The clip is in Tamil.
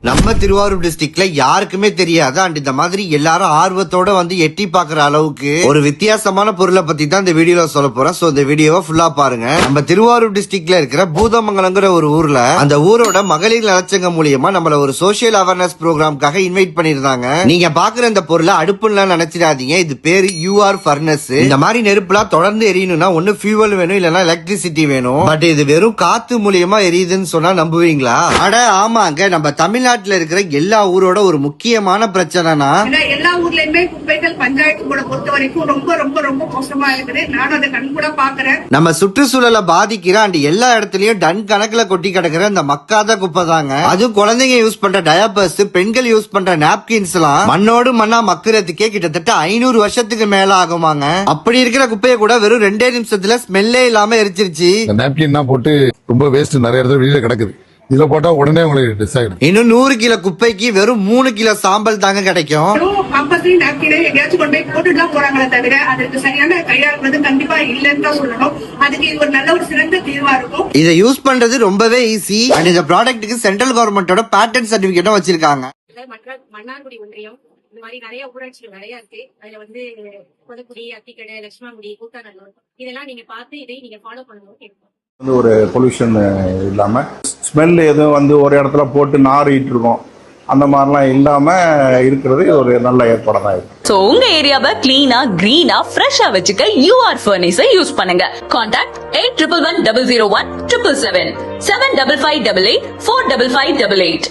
நம்ம திருவாரூர் டிஸ்ட்ரிக்ட்ல யாருக்குமே தெரியாது அண்ட் இந்த மாதிரி எல்லாரும் ஆர்வத்தோட வந்து எட்டி பாக்குற அளவுக்கு ஒரு வித்தியாசமான பொருளை பத்தி தான் இந்த வீடியோல சொல்ல போறேன். சோ இந்த வீடியோவை ஃபுல்லா பாருங்க. நம்ம திருவாரூர் டிஸ்ட்ரிக்ட்ல இருக்கிற பூதமங்கலங்கிற ஒரு ஊர்ல அந்த ஊரோட மகளிர் நலச்சங்கம் மூலியமா நம்மள ஒரு சோசியல் அவேர்னஸ் ப்ரோக்ராம்காக இன்வைட் பண்ணிருந்தாங்க. நீங்க பாக்குற இந்த பொருளை அடுப்புலாம் நினைச்சிடாதீங்க. இது பேரு யூஆர் ஃபர்னஸ். இந்த மாதிரி நெருப்புலாம் தொடர்ந்து எரியணும்னா ஒண்ணு ஃபியூவல் வேணும் இல்லனா எலக்ட்ரிசிட்டி வேணும். பட் இது வெறும் காத்து மூலியமா எரியுதுன்னு சொன்னா நம்புவீங்களா? அட ஆமாங்க, நம்ம தமிழ்நாட்டுல இருக்கிற எல்லா ஊரோட ஒரு முக்கியமான பிரச்சனைனா எல்லா ஊர்லயுமே குப்பைகள் பஞ்சாயத்து கூட பொறுத்த வரைக்கும் ரொம்ப ரொம்ப ரொம்ப மோசமா இருக்குது. நானும் அதை கண் கூட பாக்குறேன். நம்ம சுற்றுச்சூழலை பாதிக்கிற அண்ட் எல்லா இடத்துலயும் டன் கணக்குல கொட்டி கிடக்குற இந்த மக்காத குப்பை தாங்க. அது குழந்தைங்க யூஸ் பண்ற டயப்பர்ஸ், பெண்கள் யூஸ் பண்ற நாப்கின்ஸ் எல்லாம் மண்ணோடு மண்ணா மக்குறதுக்கே கிட்டத்தட்ட 500 வருஷத்துக்கு மேல ஆகுமாங்க. அப்படி இருக்கிற குப்பையை கூட வெறும் 2 நிமிஷத்துல ஸ்மெல்லே இல்லாம எரிச்சிருச்சு. நாப்கின் தான் போட்டு ரொம்ப வேஸ்ட் நிறைய இடத்துல வெளியில கிடக்குது. இதுல போட்டா உடனே உங்களுக்கு டிஸ் ஆகிடும். இன்னும் 100 கிலோ குப்பைக்கு வெறும் 3 கிலோ சாம்பல் தாங்க கிடைக்கும். எங்கேயாச்சும் கொண்டு போய் போட்டுதான் போறாங்களே தவிர அதற்கு சரியான கையாளுறது கண்டிப்பா இல்லன்னு தான் சொல்லணும். அதுக்கு இது ஒரு நல்ல ஒரு சிறந்த தீர்வா இருக்கும். இதை யூஸ் பண்றது ரொம்பவே ஈஸி அண்ட் இந்த ப்ராடக்ட்டுக்கு சென்ட்ரல் கவர்மெண்டோட பேட்டன்ட் சர்டிபிகேட்டும் வச்சிருக்காங்க. மன்னார்குடி ஒன்றியம் இந்த மாதிரி நிறைய ஊராட்சிகள் நிறைய இருக்கு. அதுல வந்து கொதக்குடி, அத்திக்கடை, லட்சுமாங்குடி, கூத்தாநல்லூர் இதெல்லாம் நீங்க பார்த்து இதை நீங்க ஃபாலோ பண்ணணும் கேட்போம். ஒரு பொல்யூஷன் இல்லாம ஸ்மெல் எதுவும் வந்து ஒரு இடத்துல போட்டு நாறிட்டு இருக்கோம், அந்த மாதிரிலாம் இல்லாம இருக்கிறது ஒரு நல்ல ஏற்பாடு தான் இருக்கு. சோ உங்க ஏரியாவை கிளீனா கிரீனா ஃப்ரெஷ்ஷா வச்சுக்க யூஆர் ஃபர்னஸை யூஸ் பண்ணுங்க. கான்டாக்ட் 8111 001 777 75588 45588.